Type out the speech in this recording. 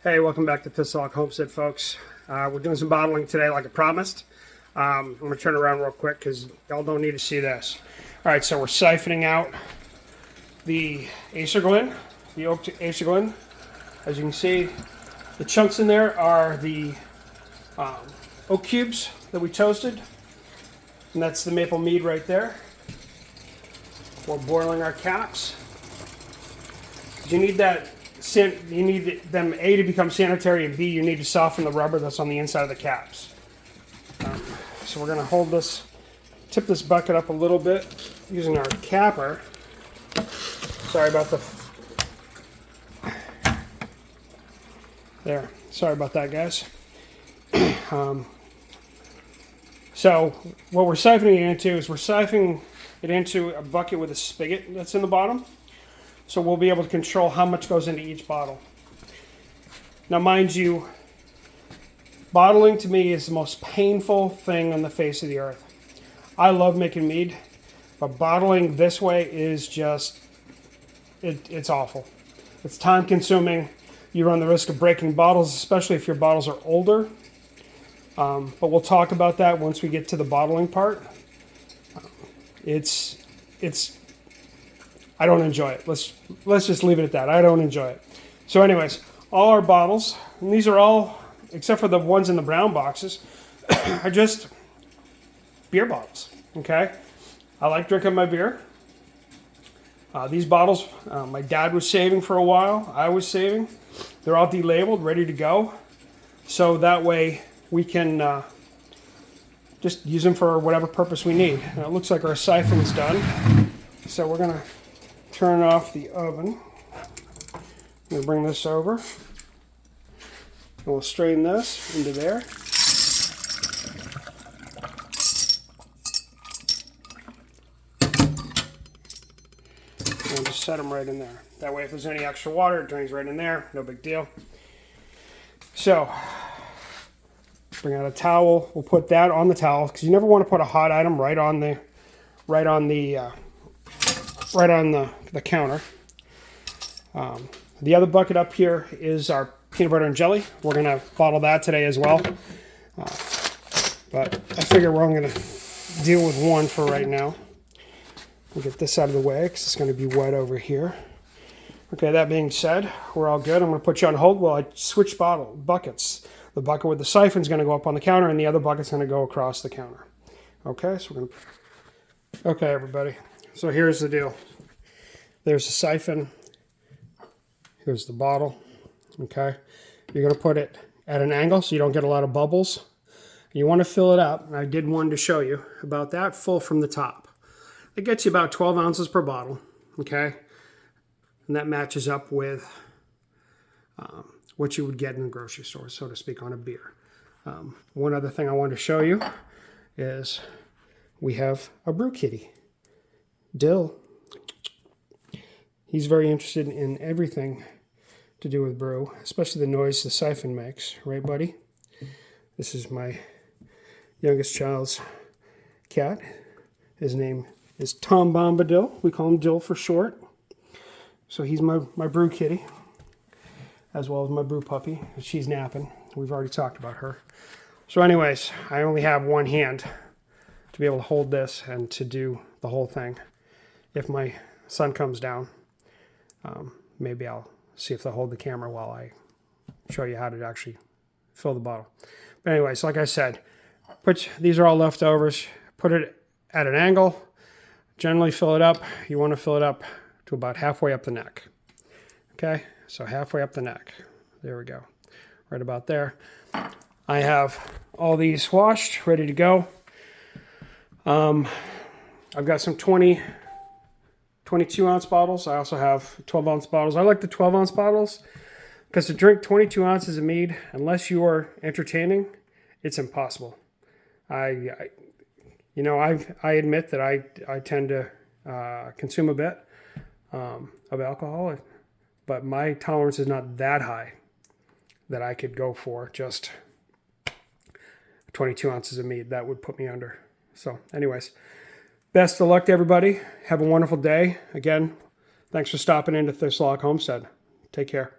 Hey, welcome back to Thistlehawk Homestead, folks. We're doing some bottling today like I promised. I'm going to turn around real quick because y'all don't need to see this. Alright, so we're siphoning out the Acerglyn, the oak Acerglyn. As you can see, the chunks in there are the oak cubes that we toasted. And that's the maple mead right there. We're boiling our caps. You need that. You need them, A, to become sanitary, and B, you need to soften the rubber that's on the inside of the caps. So we're going to hold this, tip this bucket up a little bit using our capper. Sorry about there. Sorry about that, guys. So what we're siphoning it into is we're siphoning it into a bucket with a spigot that's in the bottom. So we'll be able to control how much goes into each bottle. Now, mind you, bottling to me is the most painful thing on the face of the earth. I love making mead, but bottling this way is just, it's awful. It's time consuming. You run the risk of breaking bottles, especially if your bottles are older. But we'll talk about that once we get to the bottling part. I don't enjoy it. Let's just leave it at that. I don't enjoy it. So anyways, all our bottles, and these are all, except for the ones in the brown boxes, are just beer bottles, okay? I like drinking my beer. These bottles, my dad was saving for a while. I was saving. They're all delabeled, ready to go. So that way we can just use them for whatever purpose we need. Now it looks like our siphon's done. So we're gonna turn off the oven. I'm going to bring this over. And we'll strain this into there. And just set them right in there. That way if there's any extra water, it drains right in there. No big deal. So, bring out a towel. We'll put that on the towel because you never want to put a hot item right on the counter. The other bucket up here is our peanut butter and jelly. We're going to bottle that today as well. But I figure we're only going to deal with one for right now. We'll get this out of the way because it's going to be wet over here. Okay, that being said, we're all good. I'm going to put you on hold while I switch buckets. The bucket with the siphon is going to go up on the counter and the other bucket's going to go across the counter. Okay, so we're going to... Okay, everybody. So here's the deal. There's the siphon. Here's the bottle. Okay. You're going to put it at an angle so you don't get a lot of bubbles. You want to fill it up. And I did one to show you about that, full from the top. It gets you about 12 ounces per bottle. Okay. And that matches up with what you would get in a grocery store, so to speak, on a beer. One other thing I wanted to show you is we have a brew kitty. Dill. He's very interested in everything to do with brew, especially the noise the siphon makes. Right, buddy? This is my youngest child's cat. His name is Tom Bombadil. We call him Dill for short. So he's my brew kitty, as well as my brew puppy. She's napping. We've already talked about her. So anyways, I only have one hand to be able to hold this and to do the whole thing. If my son comes down, maybe I'll see if they'll hold the camera while I show you how to actually fill the bottle. But anyways, like I said, these are all leftovers. Put it at an angle. Generally fill it up. You want to fill it up to about halfway up the neck. Okay, so halfway up the neck. There we go. Right about there. I have all these washed, ready to go. I've got some 22-ounce bottles. I also have 12-ounce bottles. I like the 12-ounce bottles because to drink 22 ounces of mead, unless you are entertaining, it's impossible. I admit that I tend to consume a bit of alcohol, but my tolerance is not that high that I could go for just 22 ounces of mead. That would put me under. So anyways, best of luck to everybody. Have a wonderful day. Again, thanks for stopping into Thistlehawk Homestead. Take care.